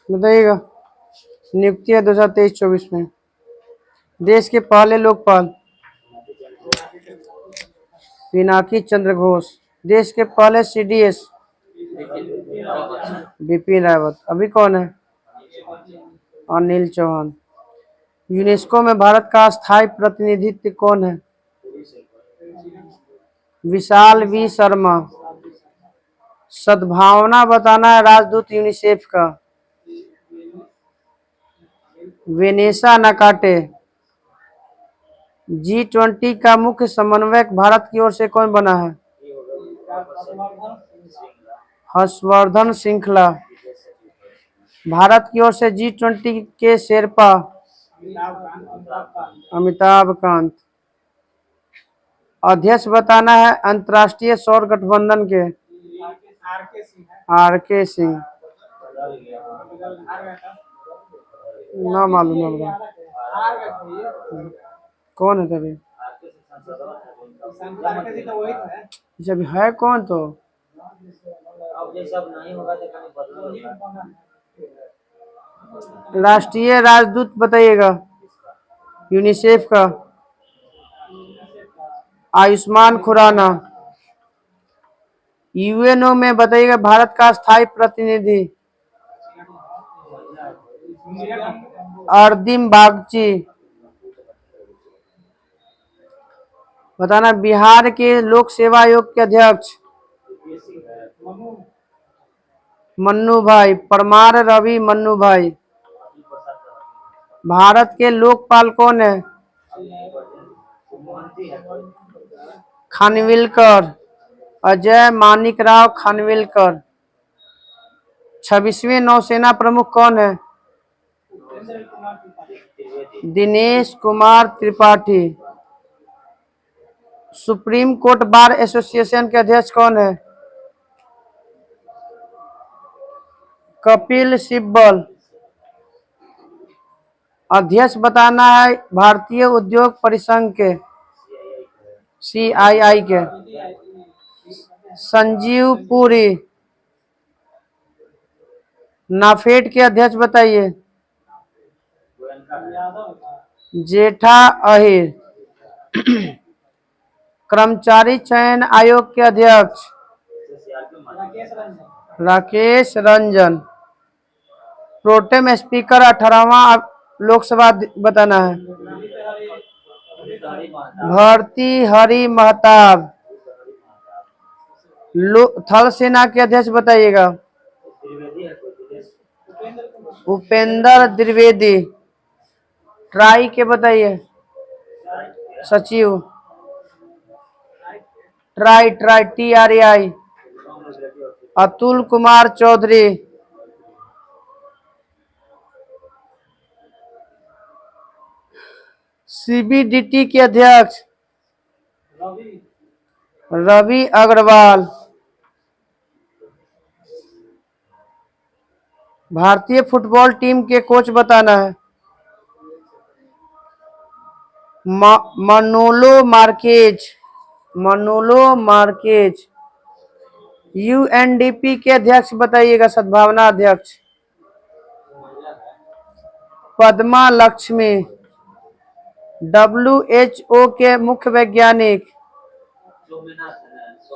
बताइएगा। नियुक्ति है 2023-24 में। देश के पहले लोकपाल पिनाकी चंद्र घोष। देश के पहले CDS बिपिन रावत। अभी कौन है? अनिल चौहान। यूनेस्को में भारत का स्थायी प्रतिनिधित्व कौन है? विशाल वी शर्मा। सद्भावना बताना है राजदूत यूनिसेफ का। वेनेसा नकाटे। G20 का मुख्य समन्वयक भारत की ओर से कौन बना है? हर्षवर्धन श्रृंखला। भारत की ओर से G20 के शेरपा अमिताभ कांत। अध्यक्ष बताना है अंतर्राष्ट्रीय सौर गठबंधन के। RK सिंह। ना मालूम होगा। कौन है तभी? जब है कौन तो राष्ट्रीय राजदूत बताइएगा यूनिसेफ का। आयुष्मान खुराना। UNO में बताइएगा भारत का स्थायी प्रतिनिधि। अर्दिम बागची। बताना बिहार के लोक सेवा आयोग के अध्यक्ष मन्नू भाई। परमार रवि मन्नू भाई। भारत के लोकपाल कौन है? खानविलकर अजय मानिकराव खानविलकर। 26वें नौसेना प्रमुख कौन है? Dinesh Kumar Tripathi. Supreme court bar association के अध्यक्ष कौन है? कपिल सिब्बल। अध्यक्ष बताना है भारतीय उद्योग परिसंघ के CII के। संजीव पुरी। नाफेड के अध्यक्ष बताइए। जेठा अहिर। कर्मचारी चयन आयोग के अध्यक्ष राकेश रंजन। प्रोटेम स्पीकर 18वां लोकसभा बताना है। भर्ती हरि महताब। थल सेना के अध्यक्ष बताइएगा। उपेंद्र द्विवेदी। ट्राई के बताइए सचिव। TRAI TRAI। Atul Kumar Chaudhary. CBDT के अध्यक्ष रवि अग्रवाल। भारतीय फुटबॉल टीम के कोच बताना है। मनोलो मार्केज। UNDP के अध्यक्ष बताइएगा सद्भावना अध्यक्ष पद्मा लक्ष्मी। WHO के मुख्य वैज्ञानिक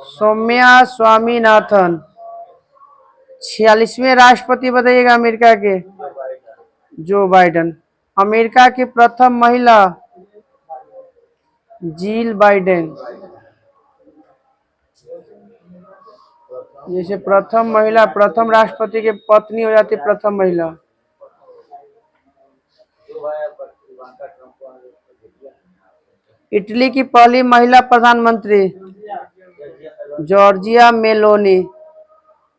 सौम्या स्वामीनाथन। 46वें राष्ट्रपति बताइएगा अमेरिका के जो बाइडेन। अमेरिका की प्रथम महिला जिल बाइडेन। जैसे प्रथम महिला प्रथम राष्ट्रपति के पत्नी हो जाती प्रथम महिला। इटली की पहली महिला प्रधानमंत्री जॉर्जिया मेलोनी।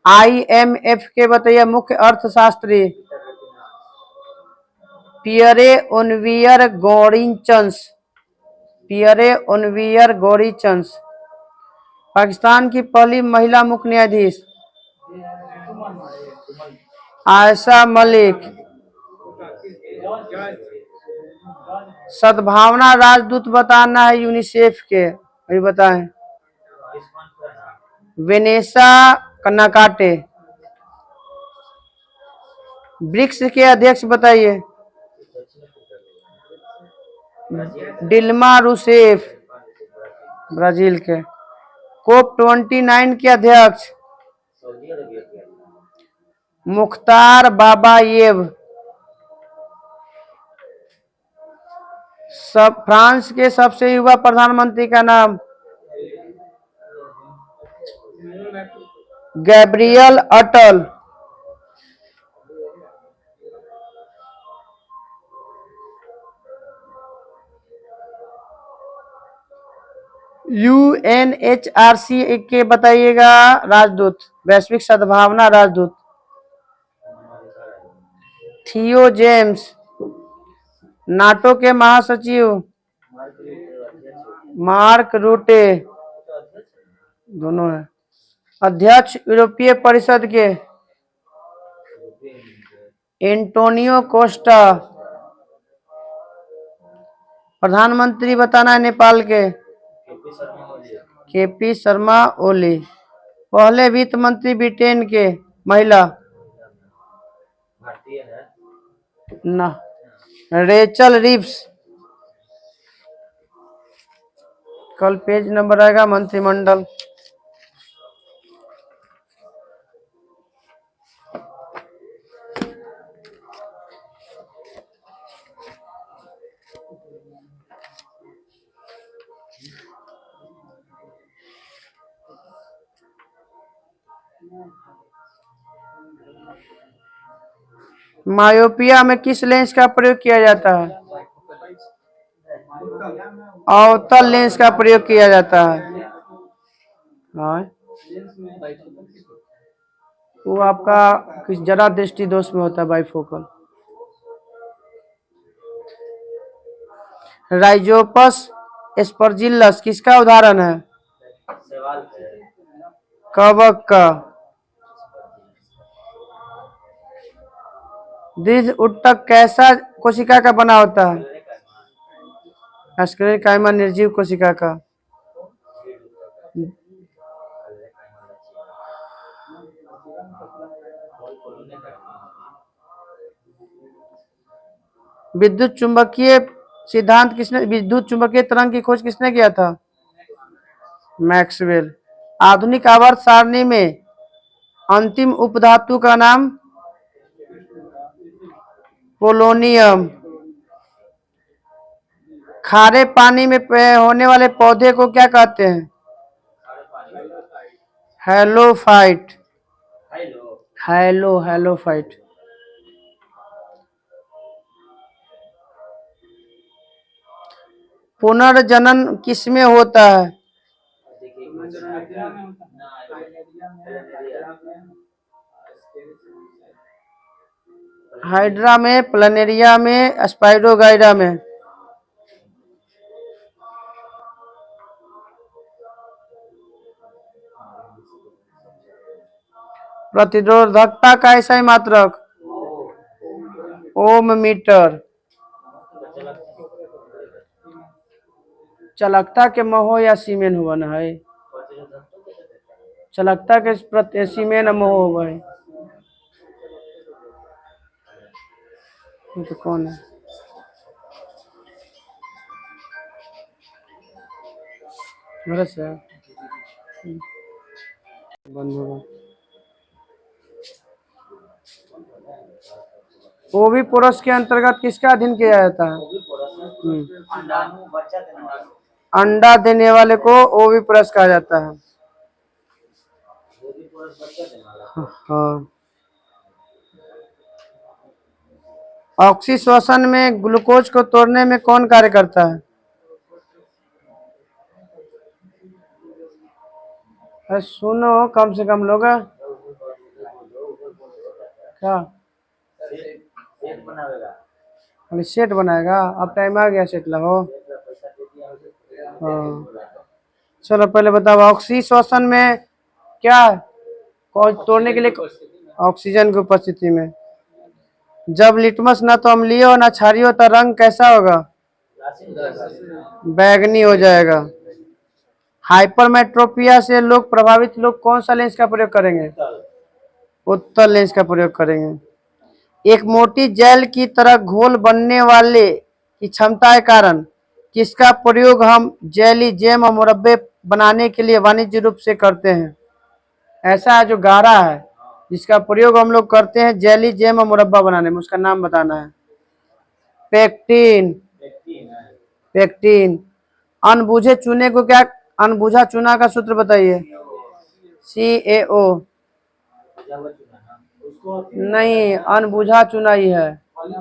IMF के बताइए मुख्य अर्थशास्त्री पियरे ओनवियर गौरीचंस। पाकिस्तान की पहली महिला मुख्य न्यायाधीश आयशा मलिक। सद्भावना राजदूत बताना है यूनिसेफ के। अभी बताएं। वेनेसा कन्नाकाटे। ब्रिक्स के अध्यक्ष बताइए। डिल्मा रूसेफ, ब्राजील के। COP29 के अध्यक्ष मुख्तार बाबायेव। फ्रांस के सबसे युवा प्रधानमंत्री का नाम गैब्रियल अटल। UNHRC के बताइएगा राजदूत, वैश्विक सद्भावना राजदूत। थियो जेम्स। नाटो के महासचिव मार्क रूटे, दोनों है। अध्यक्ष यूरोपीय परिषद के एंटोनियो कोस्टा। प्रधानमंत्री बताना है नेपाल के KP शर्मा ओली। पहले वित्त मंत्री ब्रिटेन के महिला ना रेचल रिव्स। कल पेज नंबर आएगा मंत्रिमंडल। मायोपिया में किस लेंस का प्रयोग किया जाता है? अवतल लेंस का प्रयोग किया जाता है। हाँ, वो आपका किस जरा दृष्टि दोष में होता है, बाइफोकल। राइजोपस एस्परजिलस किसका उदाहरण है? कवक का। दीर्घ उत्तक कैसा कोशिका का बना होता है? स्क्लेरोकाइमा निर्जीव कोशिका का। विद्युत चुंबकीय सिद्धांत किसने, विद्युत चुंबकीय तरंग की खोज किसने किया था? मैक्सवेल। आधुनिक आवर्त सारणी में अंतिम उपधातु का नाम पोलोनियम। खारे पानी में होने वाले पौधे को क्या कहते हैं? हेलोफाइट। हेलोफाइट। पुनर्जनन किसमें होता है? हाइड्रा में, प्लनेरिया में, स्पाइरोगाइरा में। प्रतिरोधकता का ऐसा ही मात्रक ओम मीटर। चलकता के मोह या सीमेन हुआ न है? चलकता के सीमेन मोह हुआ है। तो कौन है? बंद होगा। ओविपोरस के अंतर्गत किसका अध्ययन किया जाता है? अंडा देने वाले को ओविपोरस कहा जाता है। हाँ। ऑक्सीश्वसन में ग्लूकोज को तोड़ने में कौन कार्य करता है? अरे सुनो, कम से कम लोग क्या खाली सेट बनाएगा। अब टाइम आ गया, सेट लगाओ। हाँ, चलो पहले बताओ ऑक्सीश्वसन में क्या तोड़ने के लिए? ऑक्सीजन की उपस्थिति में। जब लिटमस ना तो अम्लीय हो ना क्षारीय हो तो रंग कैसा होगा? बैगनी हो जाएगा। हाइपरमेट्रोपिया से लोग प्रभावित लोग कौन सा लेंस का प्रयोग करेंगे? उत्तल लेंस का प्रयोग करेंगे। एक मोटी जेल की तरह घोल बनने वाले की क्षमता के कारण किसका प्रयोग हम जेली, जैम और मुरब्बे बनाने के लिए वाणिज्य रूप से करते हैं? ऐसा है जो गाढ़ा है जिसका प्रयोग हम लोग करते हैं जेली, जैम और मुरब्बा बनाने में, उसका नाम बताना है। पेक्टिन। पेक्टिन। अनबूझे चूने को क्या, अनबुझा चूना का सूत्र बताइए। CaO। नहीं, अनबुझा चूना ही है।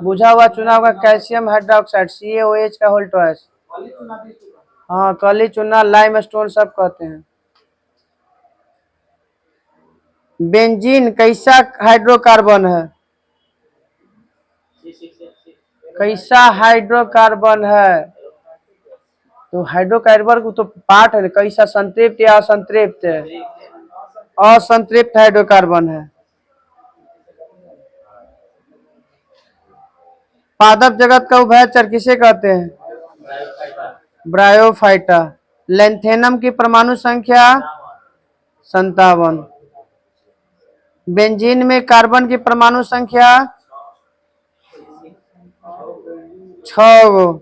बुझा हुआ चूना होगा कैल्शियम हाइड्रोक्साइड, CaOH का होल ट्वाइस। हाँ, काली चूना, लाइम स्टोन सब कहते हैं। बेंजीन कैसा हाइड्रोकार्बन है? कैसा हाइड्रोकार्बन है? तो हाइड्रोकार्बन को तो पार्ट है, कैसा संतृप्त या असंतृप्त है? असंतृप्त हाइड्रोकार्बन है। पादप जगत का उभयचर किसे कहते हैं? ब्रायोफाइटा। लेंथेनम की परमाणु संख्या 57। बेंजीन में कार्बन की परमाणु संख्या 6।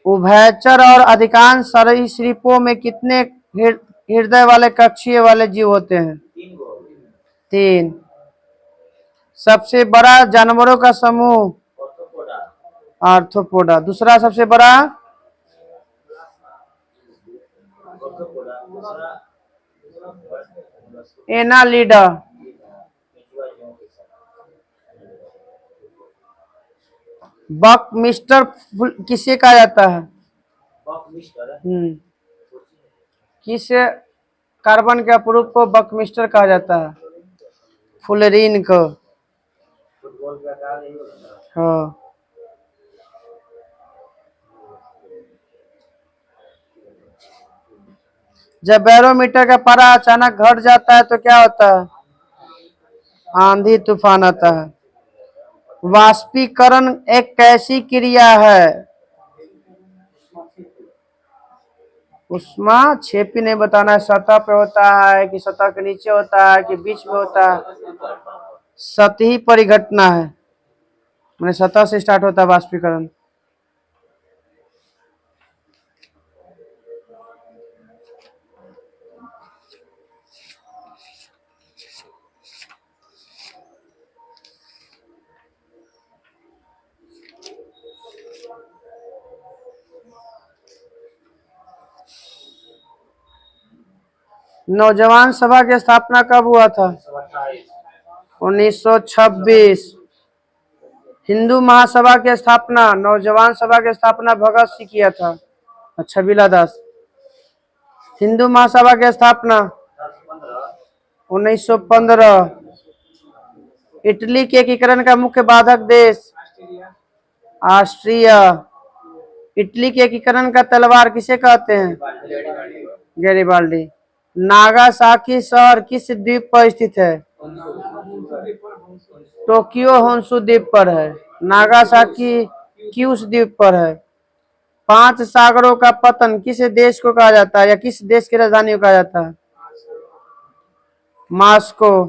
उभयचर और अधिकांश सरीसृपों में कितने हृदय वाले कक्षीय वाले जीव होते हैं? 3। सबसे बड़ा जानवरों का समूह? आर्थ्रोपोडा। दूसरा सबसे बड़ा? एनालिडा। बकमिस्टर किसे कहा जाता है? किस कार्बन के अपरूप को बकमिस्टर कहा जाता है? फुलरीन को। हाँ। जब बैरोमीटर का पारा अचानक घट जाता है तो क्या होता है? आंधी तूफान आता है। वाष्पीकरण एक कैसी क्रिया है? उष्मा छेपी नहीं बताना है, सतह पे होता है कि सतह के नीचे होता है कि बीच में होता है? सतही परिघटना है, मैंने सतह से स्टार्ट होता है वाष्पीकरण। नौजवान सभा की स्थापना कब हुआ था? 1926। हिंदू महासभा की स्थापना, नौजवान सभा की स्थापना भगत सिंह किया था, छबीला दास। हिंदू महासभा की स्थापना 1915। इटली के एकीकरण का मुख्य बाधक देश? ऑस्ट्रिया। इटली के एकीकरण का तलवार किसे कहते हैं? गैरिबाल्डी। नागासाकी शहर किस द्वीप पर स्थित है? टोक्यो होन्शु द्वीप पर है। नागासाकी किस द्वीप पर है? 5 सागरों का पतन किस देश को कहा जाता है या किस देश की राजधानी को कहा जाता है? मॉस्को।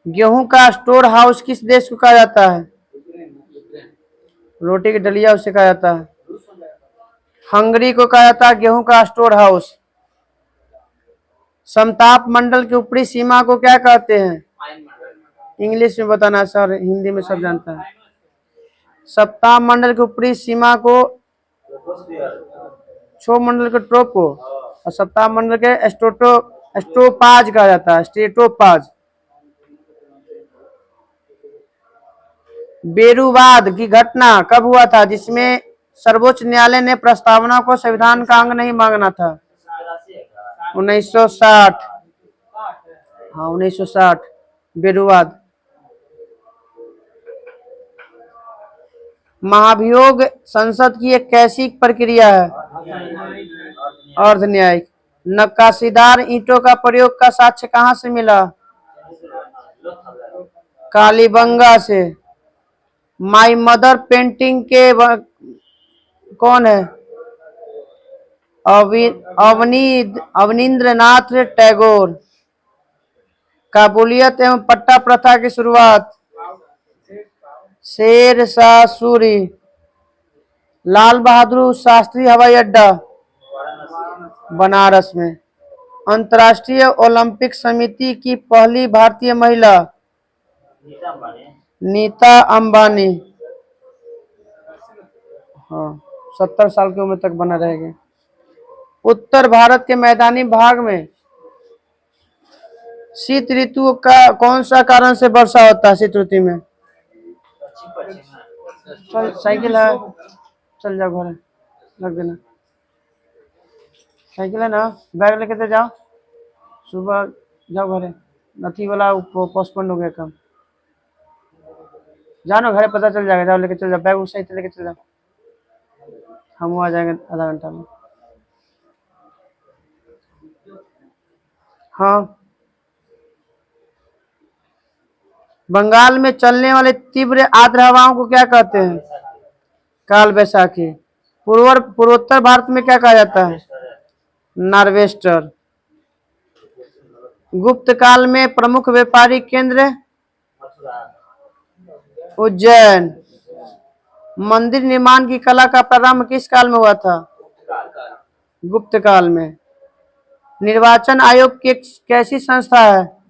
गेहूं का स्टोर हाउस किस देश को कहा जाता है? रोटी की डलिया उसे कहा जाता है। हंगरी को कहा जाता है गेहूं का स्टोर हाउस। समताप मंडल की ऊपरी सीमा को क्या कहते हैं? इंग्लिश में बताना सर, हिंदी में सब जानता है। सप्ताह मंडल की ऊपरी सीमा को छो मंडल के ट्रोपो और सप्ताह मंडल के एस्ट्रोपाज कहा जाता है, स्टेटोपाज। बेरुवाद की घटना कब हुआ था जिसमें सर्वोच्च न्यायालय ने प्रस्तावना को संविधान का अंग नहीं मांगना था? 1960। हाँ, 1960 बेरुवाद। महाभियोग संसद की एक कैसी प्रक्रिया है? अर्ध न्यायिक। नक्काशीदार ईंटों का प्रयोग का साक्ष्य कहाँ से मिला? कालीबंगा से। माई मदर पेंटिंग के कौन है? अवनींद्रनाथ टैगोर। काबुलियत एवं पट्टा प्रथा की शुरुआत शेर शाह सूरी। लाल बहादुर शास्त्री हवाई अड्डा बनारस में। अंतर्राष्ट्रीय ओलंपिक समिति की पहली भारतीय महिला नीता अंबानी। हाँ, 70 साल की उम्र तक बना रहेगी। उत्तर भारत के मैदानी भाग में शीत ऋतु का कौन सा कारण से वर्षा होता है? शीत ऋतु में चल साइकिल है, चल जाओ घर रख देना। साइकिल है ना, बैग लेके तो जाओ, सुबह जाओ घरे। नथी वाला पोस्टपोन हो गया काम। जानो घरे, पता चल जाएगा। जाओ लेके चल जाओ, बैग उस सही लेके चल जाओ। हम आ जाएंगे आधा घंटा में। हाँ, बंगाल में चलने वाले तीव्र आर्द्र हवाओं को क्या कहते हैं? काल बैसाखी। पूर्वोत्तर भारत में क्या कहा जाता है? नॉर्वेस्टर। गुप्त काल में प्रमुख व्यापारी केंद्र उज्जैन। मंदिर निर्माण की कला का प्रारंभ किस काल में हुआ था? गुप्त काल में। निर्वाचन आयोग की कैसी संस्था है?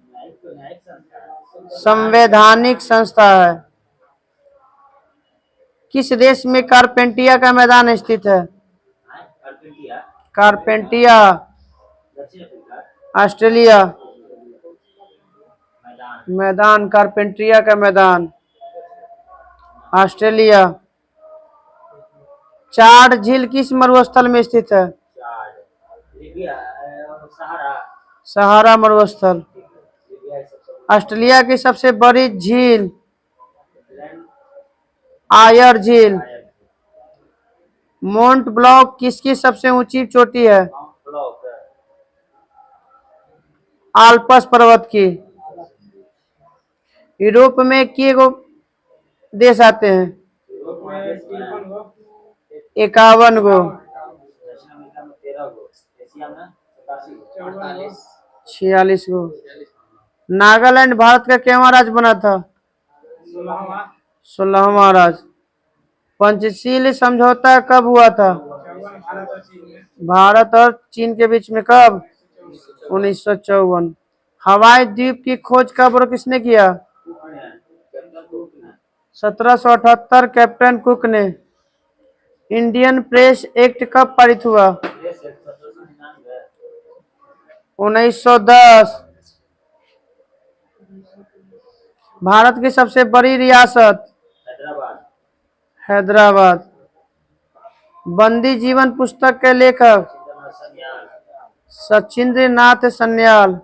संवैधानिक संस्था है। किस देश में कारपेंटिया का मैदान स्थित है? कारपेंटिया ऑस्ट्रेलिया। मैदान कारपेंटिया का मैदान ऑस्ट्रेलिया। चाड झील किस मरुस्थल में स्थित है? सहारा मरुस्थल। ऑस्ट्रेलिया की सबसे बड़ी झील आयर झील। मोंट ब्लॉक किसकी सबसे ऊंची चोटी है? आल्पस पर्वत की। यूरोप में कितने गो देश आते हैं? 51 गो। 46 गो। नागालैंड भारत का केवां राज्य बना था? 16वां राज्य। पंचशील समझौता कब हुआ था? भारत और चीन के बीच में। कब? 1954। हवाई द्वीप की खोज कब और किसने किया? 1778 कैप्टन कुक ने। इंडियन प्रेस एक्ट कब पारित हुआ? 1910। भारत की सबसे बड़ी रियासत? हैदराबाद। बंदी जीवन पुस्तक के लेखक? सचिंद्र नाथ सन्याल।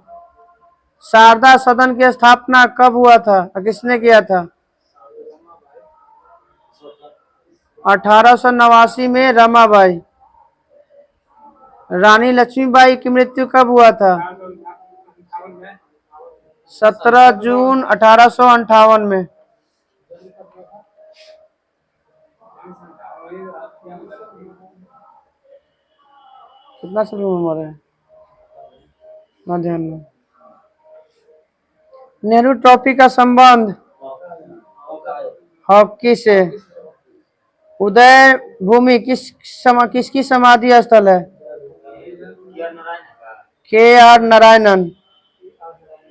शारदा सदन की स्थापना कब हुआ था और किसने किया था? 1889 में रमाबाई। रानी लक्ष्मीबाई की मृत्यु कब हुआ था? 17 जून 1858 में। कितना समय उम्र है? ध्यान में। नेहरू ट्रॉफी का संबंध हॉकी से। उदय भूमि किसकी समाधि स्थल है? KR नारायणन।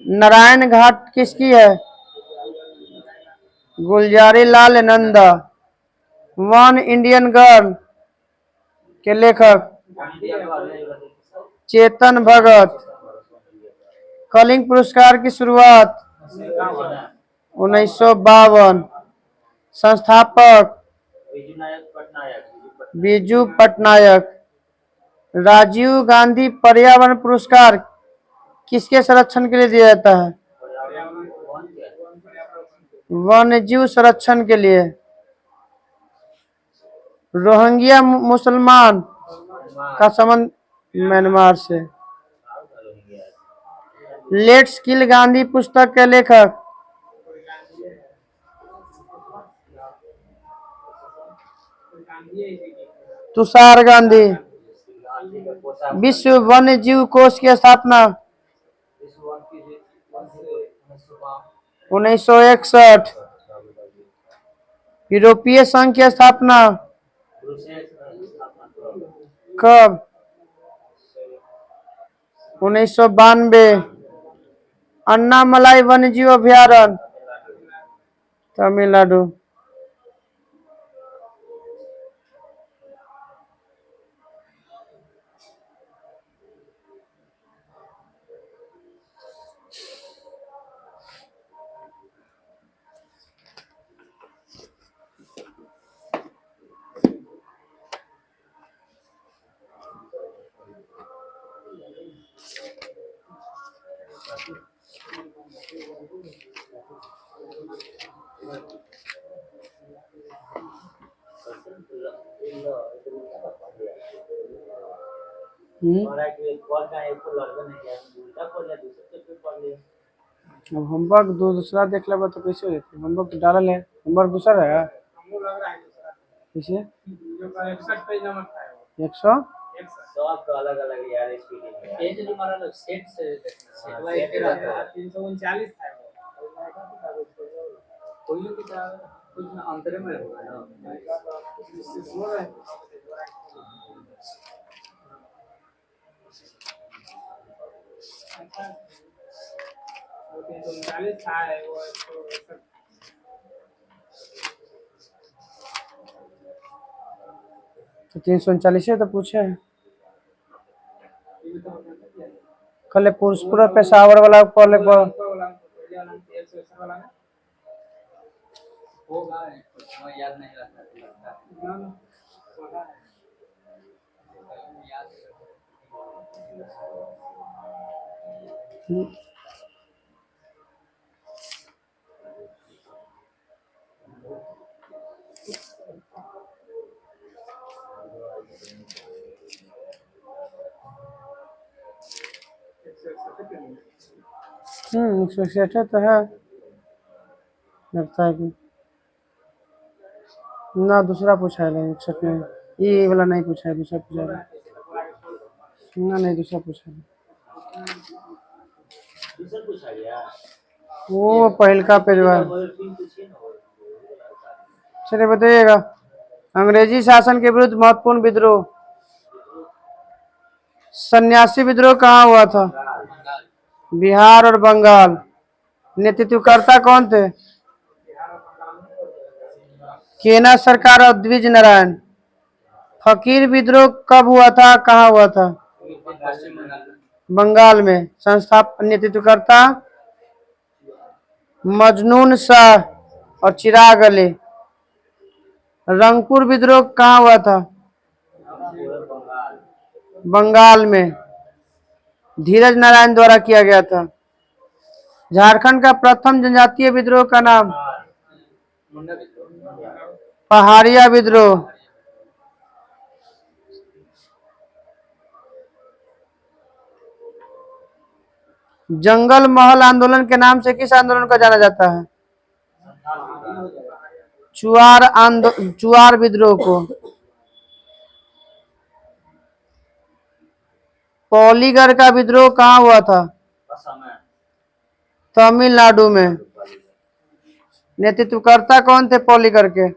नारायण घाट किसकी है? Gulzari Lal Nanda. One Indian girl के लेखक? चेतन भगत। कलिंग पुरस्कार की शुरुआत 1952। संस्थापक बीजू पटनायक। राजीव गांधी पर्यावरण पुरस्कार किसके संरक्षण के लिए दिया जाता है? वन्यजीव संरक्षण के लिए। रोहिंग्या मुसलमान का संबंध म्यांमार से। लेट्स किल गांधी पुस्तक के लेखक? तुषार गांधी। विश्व वन्य जीव कोष की स्थापना 1961। यूरोपीय संघ की स्थापना कब? 1992। अन्नामलाई वन्यजीव अभयारण्य तमिलनाडु। अब होमवर्क दूसरा देख लेबा तो कैसे होते? होमवर्क तो डालल है, होमवर्क दूसरा है कैसे? 100 अलग अलग यार ये जो हमारा सेट से सेट 339 था कोई भी कुछ अंतर में होगा ना वो 339 था वो 339 तो पूछे है। कल पुरस्पुर पेशावर वाला पहले होगा याद नहीं रहता एक सौ इकसठ तो है, लगता है कि ना दूसरा पूछा है 61 में, ये वाला नहीं पूछा है, दूसरा पूछा है ना, नहीं दूसरा पूछा है वो पहल का पेजवा। चलिए बताइएगा, अंग्रेजी शासन के विरुद्ध महत्वपूर्ण विद्रोह, सन्यासी विद्रोह कहाँ हुआ था? बिहार और बंगाल। नेतृत्वकर्ता कौन थे? केना सरकार और द्विज नारायण। फकीर विद्रोह कब हुआ था, कहाँ हुआ था? बंगाल में। संस्थापक नेतृत्वकर्ता मजनून शाह और चिराग अली। रंगपुर विद्रोह कहाँ हुआ था? बंगाल में, धीरज नारायण द्वारा किया गया था। झारखंड का प्रथम जनजातीय विद्रोह का नाम? पहाड़िया विद्रोह। जंगल महल आंदोलन के नाम से किस आंदोलन को जाना जाता है? चुआर विद्रोह को। पौलीगढ़ का विद्रोह कहाँ हुआ था? तमिलनाडु में। नेतृत्वकर्ता कौन थे पौलीगढ़ के?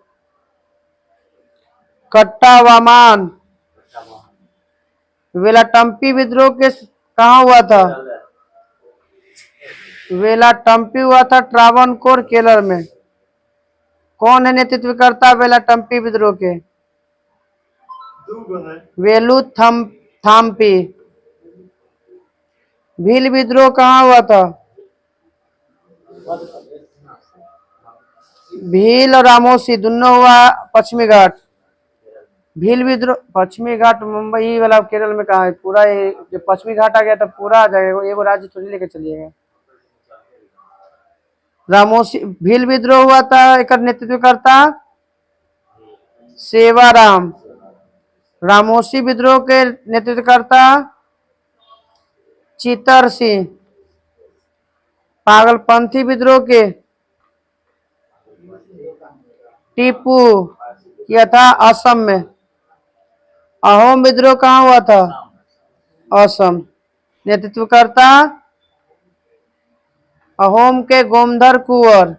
कट्टा वामान। वेलाटम्पी विद्रोह के कहाँ हुआ था? वेलाटम्पी हुआ था ट्रावनकोर केरल में। कौन है नेतृत्वकर्ता वेलाटम्पी विद्रोह के? वेलू थाम्पी। भील विद्रोह कहाँ हुआ था? भील और रामोसी दोनों हुआ पश्चिमी घाट। भील विद्रोह पश्चिमी घाट मुंबई वाला केरल में कहा है? पूरा ये जो पश्चिमी घाट आ गया तो पूरा आ जाएगा, एगो राज्य थोड़ी लेके चलिएगा। रामोसी भील विद्रोह हुआ था, एक नेतृत्वकर्ता सेवाराम। रामोसी विद्रोह के नेतृत्वकर्ता चितर सिंह। पागलपंथी विद्रोह के टीपू किया था असम में। अहोम विद्रोह कहाँ हुआ था? असम। नेतृत्वकर्ता अहोम के गोमधर कुंवर।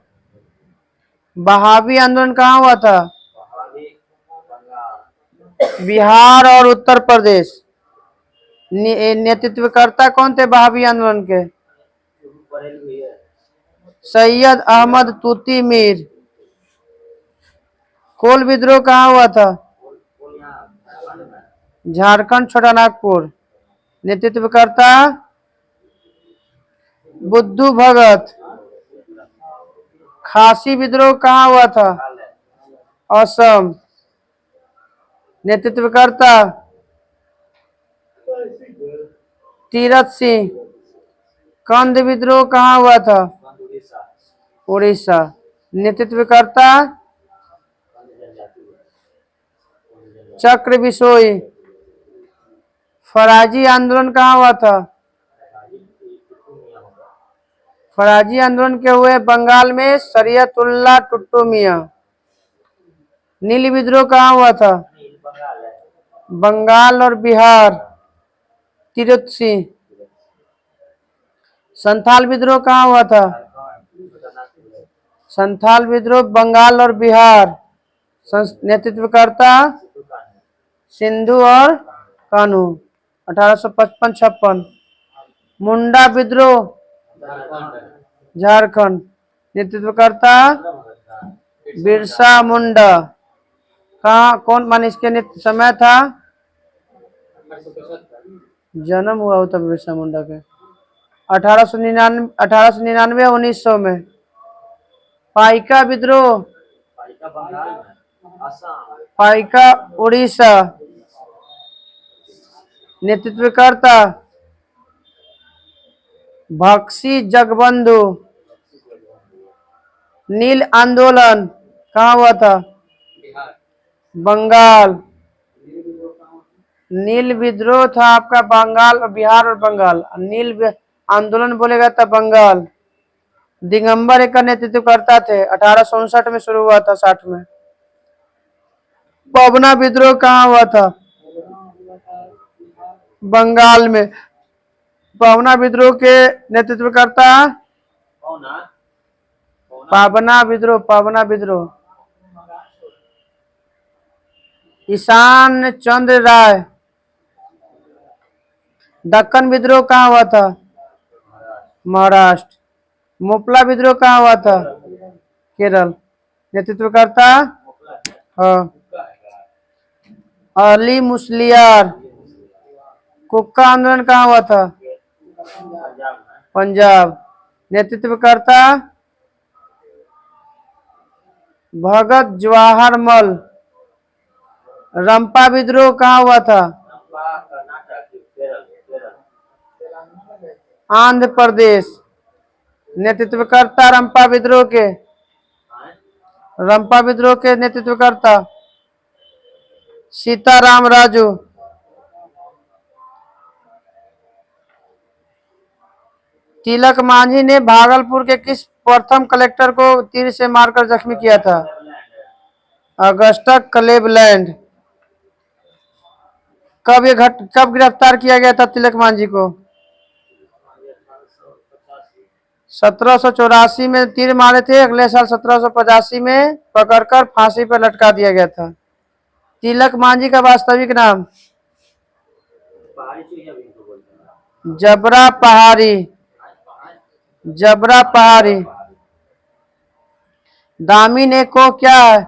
बहावी आंदोलन कहाँ हुआ था? बहाली बंगाल। बिहार और उत्तर प्रदेश। नेतृत्वकर्ता कौन थे बहावी आंदोलन के? बरेल भी है। सैयद अहमद तूती मीर। कोल विद्रोह कहाँ हुआ था? वो यहाँ झारखंड में। झारखंड छोटा नागपुर। नेतृत्वकर्ता बुद्धू भगत। खासी विद्रोह कहाँ हुआ था? हाल है। असम। नेतृत्वकर्ता तीरथ सिंह। कंद विद्रोह कहाँ हुआ था? उड़ीसा। उड़ीसा। नेतृत्वकर्ता जनजाति है। चक्र बिसोई। फराजी आंदोलन कहाँ हुआ था? फराजी आंदोलन के हुए बंगाल में शरीयतुल्लाह टुट्टू मियां। नील विद्रोह कहाँ हुआ था? नील बंगाल है। बंगाल और बिहार। तीरथ सिंह। संथाल विद्रोह कहाँ हुआ था? झारखंड। संथाल विद्रोह बंगाल और बिहार। नेतृत्वकर्ता सिंधु और कान्हू। 1855-56। मुंडा विद्रोह झारखंड। झारखंड। नेतृत्वकर्ता बिरसा मुंडा। कहाँ कौन मान इसके समय था? जन्म हुआ हो तब बिरसा मुंडा के 1899 1900 में। पाइका विद्रोह पालिका बंगाल में। असम। पाइका उड़ीसा। नेतृत्वकर्ता बख्शी जगबंधु। नील आंदोलन कहाँ हुआ था? बिहार। बंगाल। नील विद्रोह था आपका बंगाल और बिहार और बंगाल। आंदोलन बोलेगा तब बंगाल। दिगंबर एक का नेतृत्व करता थे। 1859 में शुरू हुआ था 60 में। पवना विद्रोह कहाँ हुआ था? बंगाल में। पवना विद्रोह के नेतृत्वकर्ता पौना। पावना विद्रोह ईशान चंद्र राय। दक्कन विद्रोह कहाँ हुआ था? महाराष्ट्र। मुपला विद्रोह कहाँ हुआ था? केरल। नेतृत्वकर्ता हाँ अली मुस्लियार। कुक्का आंदोलन कहाँ हुआ था? पंजाब। नेतृत्वकर्ता भगत जवाहर मल। रंपा विद्रोह कहाँ हुआ था? कर्नाटक। केरल। आंध्र प्रदेश। नेतृत्वकर्ता रंपा विद्रोह के नेतृत्वकर्ता सीताराम राजू। तिलक मांझी ने भागलपुर के किस प्रथम कलेक्टर को तीर से मारकर जख्मी किया था? Augustus Cleveland. कब गिरफ्तार किया गया था तिलक मांझी को? 1784 में तीर मारे थे। अगले साल 1785 में पकड़कर फांसी पर लटका दिया गया था। तिलक मांझी का वास्तविक नाम जबरा पहाड़ी। जबरा पहाड़ी। दामिनी को क्या है?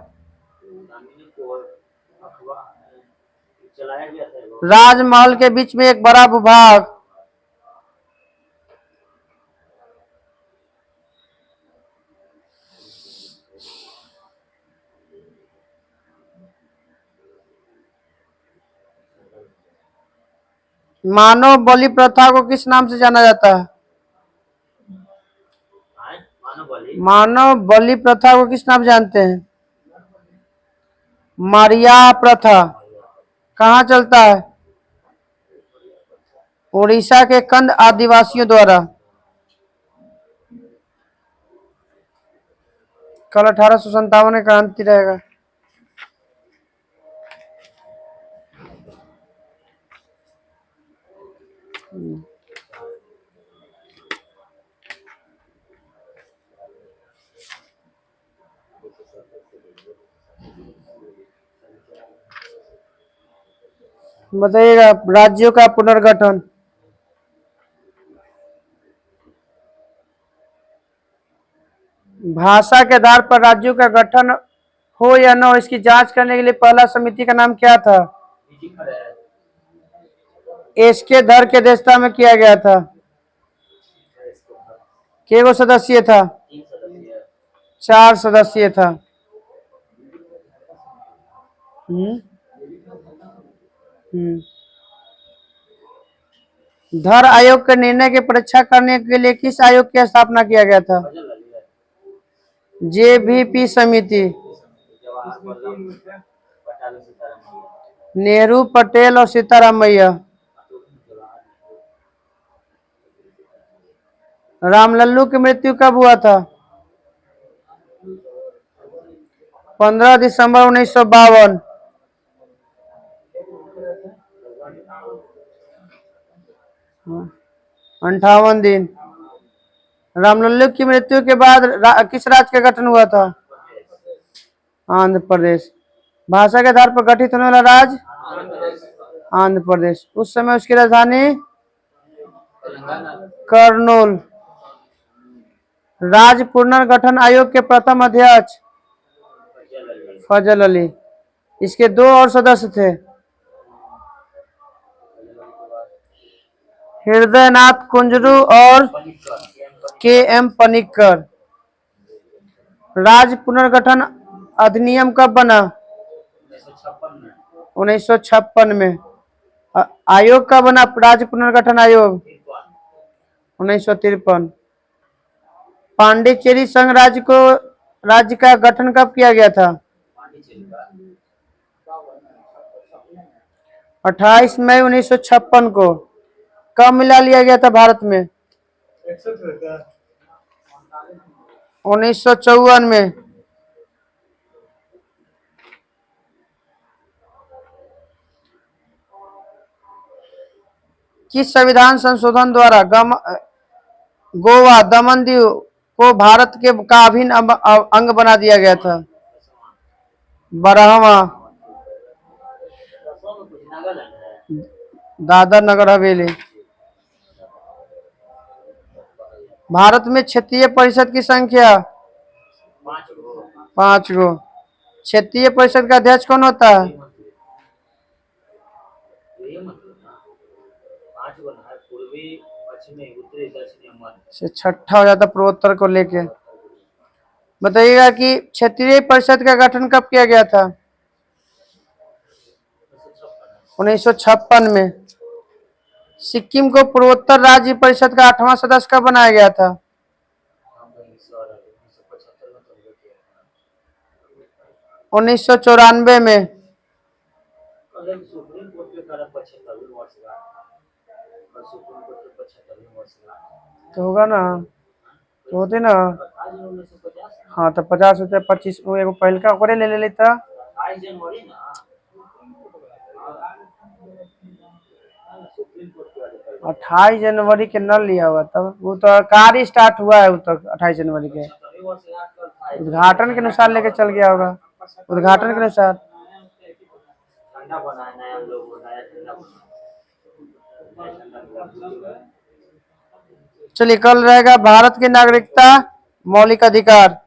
चलाया गया था। राजमहल के बीच में एक बड़ा भूभाग। मानव बलि प्रथा को किस नाम से जाना जाता है? मानव बलि प्रथा को किस नाम जानते हैं? मारिया प्रथा। कहाँ चलता है? उड़ीसा के कंद आदिवासियों द्वारा। कल 1857 में क्रांति रहेगा। बताइएगा राज्यों का पुनर्गठन। भाषा के आधार पर राज्यों का गठन हो या न हो इसकी जांच करने के लिए पहला समिति का नाम क्या था? इसके धर की अध्यक्षता में किया गया था। केगो सदस्य था? 4 सदस्य था। हम्म हम्म। धर आयोग के निर्णय की परीक्षा करने के लिए किस आयोग की स्थापना किया गया था? जेवीपी समिति। नेहरू, पटेल और सीतारामैया। रामलल्लू की मृत्यु कब हुआ था? 15 दिसंबर 1952। 58 दिन। रामलल्लू की मृत्यु के बाद किस राज्य का गठन हुआ था? आंध्र प्रदेश। भाषा के आधार पर गठित होने वाला राज्य? आंध्र प्रदेश। उस समय उसकी राजधानी? करनूल। राज्य पुनर्गठन आयोग के प्रथम अध्यक्ष? फजल अली। इसके 2 और सदस्य थे? हृदयनाथ कुंजरू और के.एम. पनिक्कर। राज्य पुनर्गठन अधिनियम कब बना? 1956 में। आयोग का बना राज्य पुनर्गठन आयोग? 1953। पांडिचेरी संघ राज्य का गठन कब किया गया था? 28 मई 1956 को। कब मिला लिया गया था भारत में? 1954 में। किस संविधान संशोधन द्वारा गोवा दमन दीव को भारत के का अभिन्न अंग बना दिया गया था? 12वां। दादर नगर हवेली। भारत में क्षेत्रीय परिषद की संख्या? 5 गो। क्षेत्रीय परिषद का अध्यक्ष कौन होता है? से छठा हो जाता पूर्वोत्तर को लेके। बताइएगा कि क्षेत्रीय परिषद का गठन कब किया गया था? 1956 में। सिक्किम को पूर्वोत्तर राज्य परिषद का 8वां सदस्य कब बनाया गया था? 1994 में। तो होगा ना, तो होते ना। हाँ तो 50 होते 25 एगो पहल का ओकरे ले लेता। 28 जनवरी के न लिया हुआ तब वो तो कार्य स्टार्ट हुआ है, वो तो 28 जनवरी के उद्घाटन के अनुसार लेके चल गया होगा। उद्घाटन के अनुसार। चलिए कल रहेगा भारत की नागरिकता मौलिक अधिकार।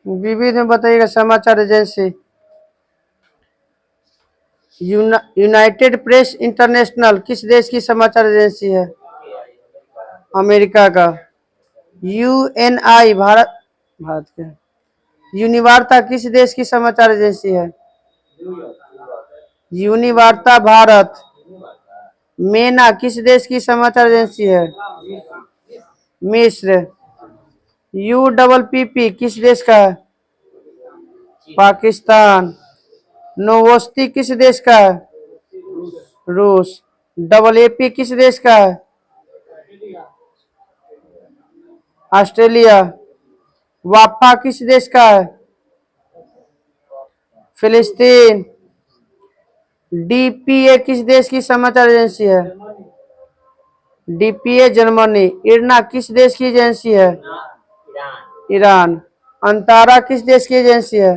विविध में बताइएगा समाचार एजेंसी। यूनाइटेड प्रेस इंटरनेशनल किस देश की समाचार एजेंसी है? अमेरिका का। यूएनआई भारत के। यूनिवार्ता किस देश की समाचार एजेंसी है? यूनिवार्ता भारत। मेना किस देश की समाचार एजेंसी है? मिस्र। UPPP किस देश का है? पाकिस्तान। नोवोस्ती किस देश का है? रूस। AP किस देश का है? ऑस्ट्रेलिया। वाफा किस देश का है? फिलिस्तीन। DPA किस देश की समाचार एजेंसी है? DPA Germany. इरना किस देश की एजेंसी है? ईरान। ईरान। अंतारा किस देश की एजेंसी है?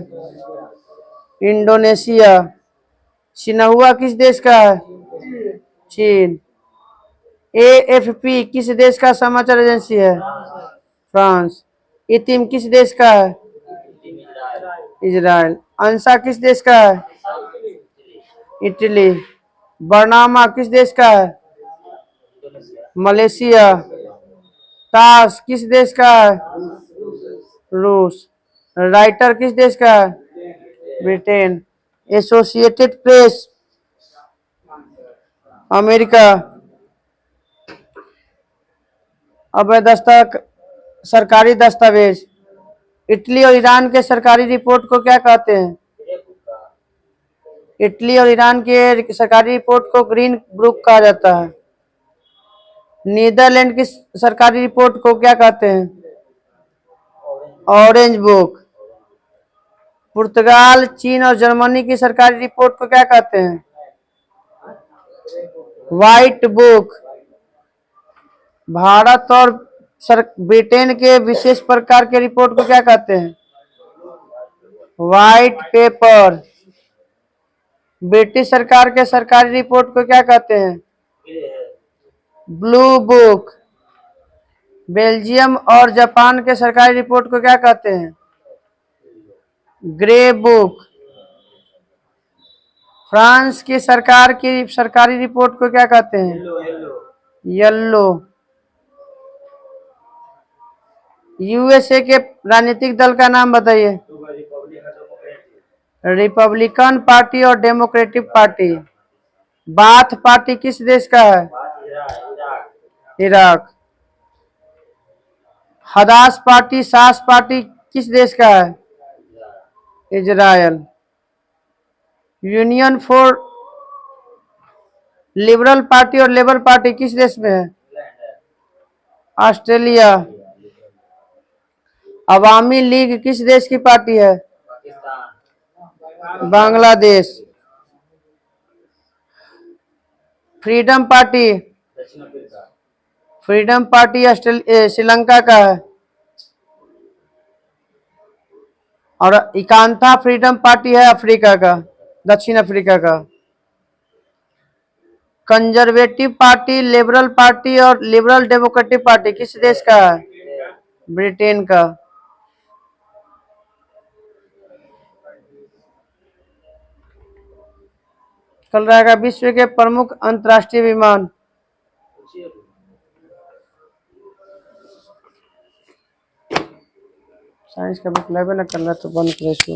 इंडोनेशिया। सिन्हुआ किस देश का है? चीन। AFP किस देश का समाचार एजेंसी है? फ्रांस। इतिम किस देश का है? इजराइल। अंसा किस देश का है? इटली। बरनामा किस देश का है? मलेशिया। ताश किस देश का है? रूस। राइटर किस देश का है? ब्रिटेन। Associated press America. सरकारी दस्तावेज। इटली और ईरान के सरकारी रिपोर्ट को क्या कहते हैं? इटली और ईरान के सरकारी रिपोर्ट को ग्रीन बुक कहा जाता है। नीदरलैंड की सरकारी रिपोर्ट को क्या कहते हैं? Orange book. पुर्तगाल, चीन और जर्मनी की सरकारी रिपोर्ट को क्या कहते हैं? White book. भारत और ब्रिटेन के विशेष प्रकार के रिपोर्ट को क्या कहते हैं? White paper. ब्रिटिश सरकार के सरकारी रिपोर्ट को क्या कहते हैं? Blue book. बेल्जियम और जापान के सरकारी रिपोर्ट को क्या कहते हैं? Grey book. फ्रांस की सरकार की सरकारी रिपोर्ट को क्या कहते हैं? येलो। USA के राजनीतिक दल का नाम बताइए। रिपब्लिकन पार्टी और डेमोक्रेटिक पार्टी। बाथ पार्टी किस देश का है? इराक। हदास पार्टी, सास पार्टी किस देश का है? Israel. Union for liberal party और लेबर पार्टी किस देश में है? ऑस्ट्रेलिया। अवामी लीग किस देश की पार्टी है? Bangladesh. Freedom party. Freedom party Sri Lanka का है। और इकांथा फ्रीडम पार्टी है अफ्रीका का, दक्षिण अफ्रीका का। कंजर्वेटिव पार्टी, लिबरल पार्टी और लिबरल डेमोक्रेटिक पार्टी किस देश का है? ब्रिटेन का। कल रहेगा विश्व के प्रमुख अंतर्राष्ट्रीय विमान। साइंस का बुक लाइब्रेरी ना करना तो बंद करो इसको।